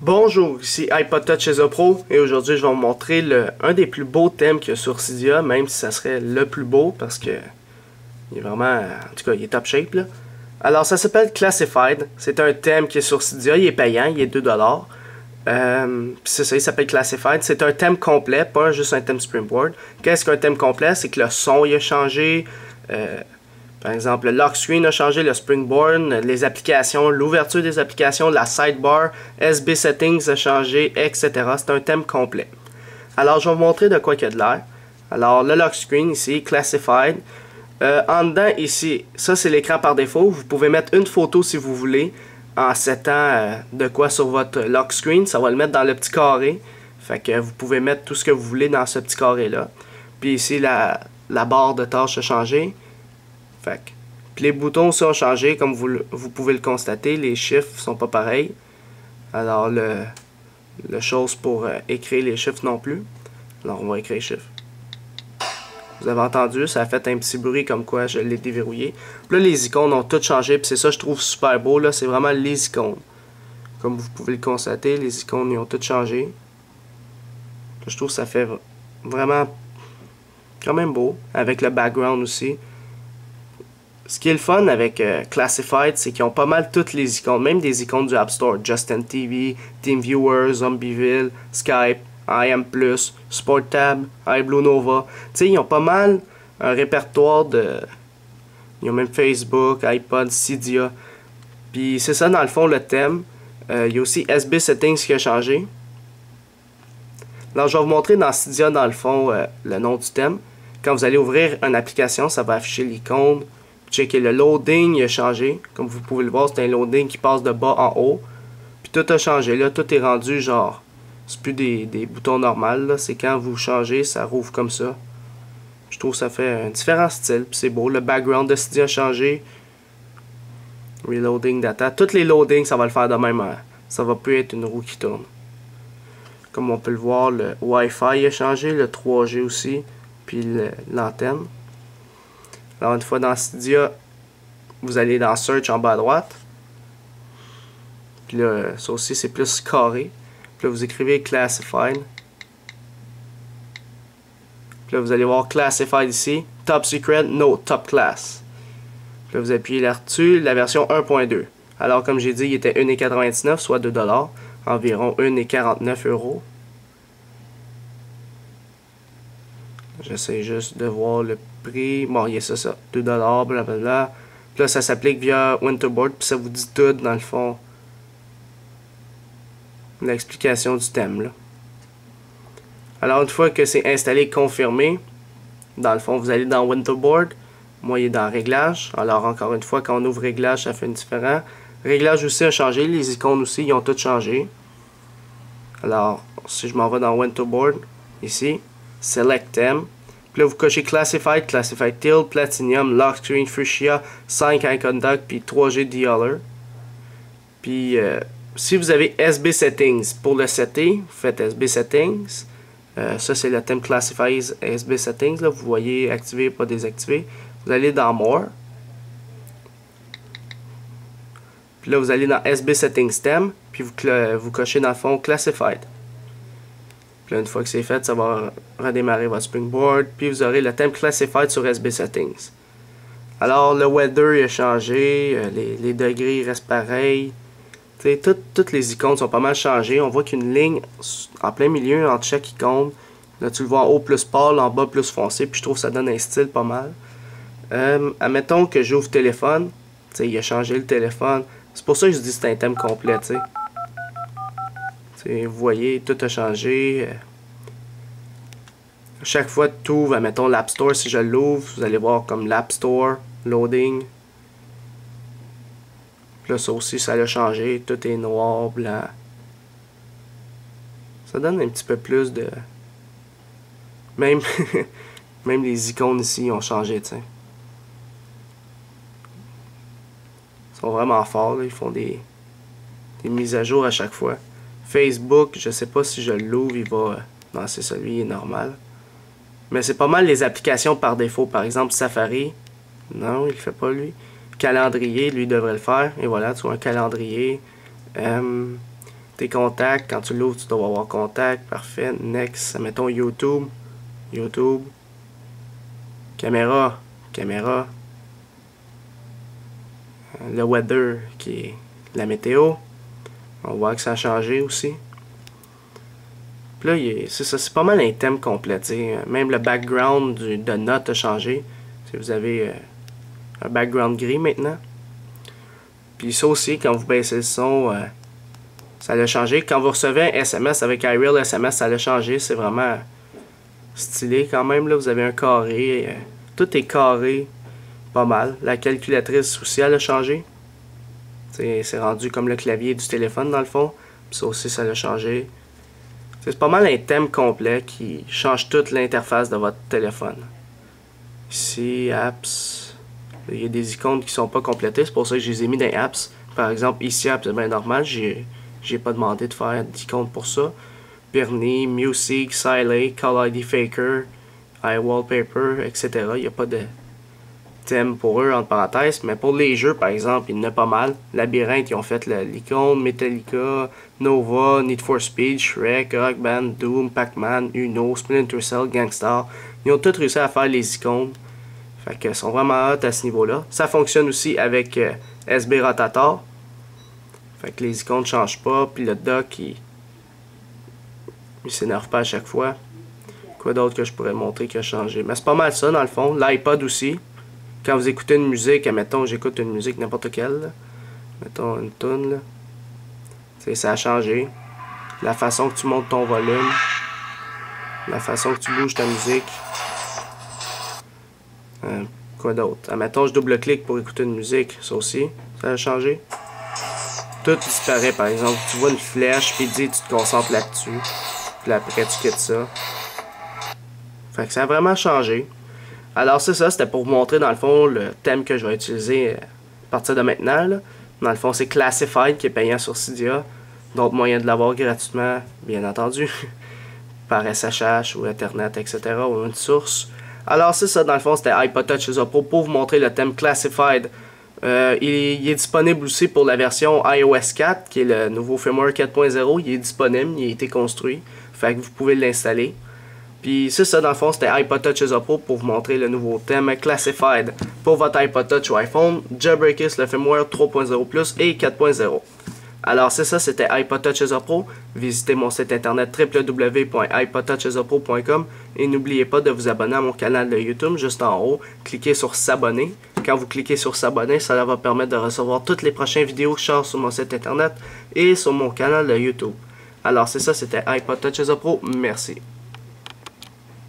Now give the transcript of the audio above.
Bonjour, ici iPod Touch chez Pro et aujourd'hui je vais vous montrer un des plus beaux thèmes qu'il y a sur Cydia, même si ça serait le plus beau parce que il est vraiment, en tout cas il est top shape là. Alors ça s'appelle Classified, c'est un thème qui est sur Cydia, il est payant, il est 2$. C'est ça, il s'appelle Classified, c'est un thème complet, pas juste un thème Springboard. Qu'est-ce qu'un thème complet? C'est que le son il a changé, par exemple, le lock screen a changé, le springboard, les applications, l'ouverture des applications, la sidebar, SB settings a changé, etc. C'est un thème complet. Alors, je vais vous montrer de quoi il y a de l'air. Alors, le lock screen ici, classified. En dedans, ici, ça c'est l'écran par défaut. Vous pouvez mettre une photo si vous voulez en settant de quoi sur votre lock screen. Ça va le mettre dans le petit carré. Fait que vous pouvez mettre tout ce que vous voulez dans ce petit carré-là. Puis ici, la barre de tâches a changé. Puis les boutons aussi ont changé, comme vous pouvez le constater, les chiffres sont pas pareils. Alors le chose pour écrire les chiffres non plus. Alors on va écrire les chiffres. Vous avez entendu, ça a fait un petit bruit comme quoi je l'ai déverrouillé. Puis là les icônes ont toutes changé, puis c'est ça je trouve super beau là, c'est vraiment les icônes. Comme vous pouvez le constater, les icônes ils ont toutes changé. Là, je trouve que ça fait vraiment quand même beau, avec le background aussi. Ce qui est le fun avec Classified, c'est qu'ils ont pas mal toutes les icônes, même des icônes du App Store. Justin TV, TeamViewer, Zombieville, Skype, IM+, Sport Tab, iBlue Nova. Tu sais, ils ont pas mal un répertoire de... Ils ont même Facebook, iPod, Cydia. Puis c'est ça dans le fond le thème. Il y a aussi SB Settings qui a changé. Alors je vais vous montrer dans Cydia dans le fond le nom du thème. Quand vous allez ouvrir une application, ça va afficher l'icône. Checkez le loading, il a changé. Comme vous pouvez le voir, c'est un loading qui passe de bas en haut. Puis tout a changé. Là, tout est rendu genre... C'est plus des boutons normaux. C'est quand vous changez, ça rouvre comme ça. Je trouve que ça fait un différent style. Puis c'est beau. Le background de Cydia a changé. Reloading data. Tous les loadings, ça va le faire de même. Ça va plus être une roue qui tourne. Comme on peut le voir, le Wi-Fi a changé. Le 3G aussi. Puis l'antenne. Alors une fois dans Cydia, vous allez dans Search en bas à droite. Puis là, ça aussi c'est plus carré. Puis là vous écrivez Classified. Puis là vous allez voir Classified ici. Top Secret, no Top Class. Puis là vous appuyez là-dessus, la version 1.2. Alors comme j'ai dit, il était 1,99$, soit 2$. Environ 1,49€. J'essaie juste de voir le prix. Bon, il y a ça. 2$, blablabla. Puis là, ça s'applique via Winterboard. Puis ça vous dit tout, dans le fond, l'explication du thème. Là. Alors, une fois que c'est installé et confirmé, dans le fond, vous allez dans Winterboard. Moi, il est dans Réglages. Alors, encore une fois, quand on ouvre Réglages, ça fait différent. Réglages aussi a changé. Les icônes aussi, ils ont toutes changé. Alors, si je m'en vais dans Winterboard, ici, Select Theme. Puis là, vous cochez Classified, Classified Teal, Platinum, Lock Screen, Fuchsia, 5 Eye Contact, puis 3G DLR. Puis, si vous avez SB Settings, pour le setter, vous faites SB Settings. Ça, c'est le thème Classified SB Settings. Là, vous voyez activer, pas désactiver. Vous allez dans More. Puis là, vous allez dans SB Settings Theme. Puis vous cochez dans le fond Classified. Puis là, une fois que c'est fait, ça va redémarrer votre Springboard. Puis vous aurez le thème Classified sur SB Settings. Alors, le weather il a changé. Les degrés restent pareils. Toutes les icônes sont pas mal changées. On voit qu'il y a une ligne en plein milieu entre chaque icône. Là, tu le vois en haut plus pâle, en bas plus foncé. Puis je trouve que ça donne un style pas mal. Admettons que j'ouvre téléphone. Il a changé le téléphone. C'est pour ça que je dis que c'est un thème complet. Vous voyez, tout a changé. Chaque fois que tu ouvres, mettons l'App Store, si je l'ouvre, vous allez voir comme l'App Store, loading. Puis là, ça aussi, ça a changé. Tout est noir, blanc. Ça donne un petit peu plus de... Même, même les icônes ici ont changé, tu sais. Ils sont vraiment forts, là. Ils font des mises à jour à chaque fois. Facebook, je sais pas si je l'ouvre, il va... Non, c'est celui, il est normal. Mais c'est pas mal les applications par défaut. Par exemple, Safari. Non, il le fait pas, lui. Calendrier, lui, devrait le faire. Et voilà, tu vois, un calendrier. Tes contacts, quand tu l'ouvres, tu dois avoir contact. Parfait. Next. Mettons YouTube. YouTube. Caméra. Caméra. Le weather, qui est la météo. On voit que ça a changé aussi. Puis là, c'est ça, c'est pas mal un thème complet. T'sais. Même le background de notes a changé. Si vous avez un background gris maintenant. Puis ça aussi, quand vous baissez le son, ça l'a changé. Quand vous recevez un SMS avec iReal SMS, ça l'a changé. C'est vraiment stylé quand même. Là, vous avez un carré. Tout est carré. Pas mal. La calculatrice aussi, elle a changé. C'est rendu comme le clavier du téléphone dans le fond. Puis ça aussi, ça l'a changé. C'est pas mal un thème complet qui change toute l'interface de votre téléphone. Ici, apps. Il y a des icônes qui sont pas complétées. C'est pour ça que je les ai mis dans les apps. Par exemple, ici, apps, c'est bien normal. J'ai pas demandé de faire d'icônes pour ça. Birnie, Music, Siley, Call ID Faker, iWallpaper, etc. Il n'y a pas de thème pour eux, entre parenthèses. Mais pour les jeux, par exemple, il y en a pas mal. Labyrinthe, ils ont fait l'icône, Metallica, Nova, Need for Speed, Shrek, Rock Band, Doom, Pac-Man, Uno, Splinter Cell, Gangstar. Ils ont tous réussi à faire les icônes. Fait que sont vraiment hot à ce niveau-là. Ça fonctionne aussi avec SB Rotator. Fait que les icônes ne changent pas. Puis le dock, il s'énerve pas à chaque fois. Quoi d'autre que je pourrais montrer qui a changé? Mais c'est pas mal ça dans le fond. L'iPod aussi. Quand vous écoutez une musique, admettons j'écoute une musique n'importe quelle. Là. Mettons une tune là. Ça a changé. La façon que tu montes ton volume. La façon que tu bouges ta musique. Quoi d'autre? Admettons je double-clique pour écouter une musique. Ça aussi, ça a changé. Tout disparaît par exemple. Tu vois une flèche puis tu te concentres là-dessus. Puis après tu quittes ça. Fait que ça a vraiment changé. Alors c'est ça, c'était pour vous montrer dans le fond le thème que je vais utiliser à partir de maintenant. Là. Dans le fond c'est Classified qui est payant sur Cydia. D'autres moyens de l'avoir gratuitement, bien entendu. Par SSH ou Internet, etc. ou une source. Alors c'est ça, dans le fond c'était iPod Touch Chez Pro pour vous montrer le thème Classified. Il est disponible aussi pour la version iOS 4 qui est le nouveau firmware 4.0. Il est disponible, il a été construit. Fait que vous pouvez l'installer. Puis c'est ça, dans le fond, c'était iPod Touch Chez Pro pour vous montrer le nouveau thème Classified pour votre iPod Touch ou iPhone, Jailbreakers, le firmware 3.0 Plus et 4.0. Alors c'est ça, c'était iPod Touch Chez Pro. Visitez mon site internet www.ipodtouchcesopro.com et n'oubliez pas de vous abonner à mon canal de YouTube juste en haut. Cliquez sur s'abonner. Quand vous cliquez sur s'abonner, ça va permettre de recevoir toutes les prochaines vidéos que je sors sur mon site internet et sur mon canal de YouTube. Alors c'est ça, c'était iPod Touch Chez Pro. Merci.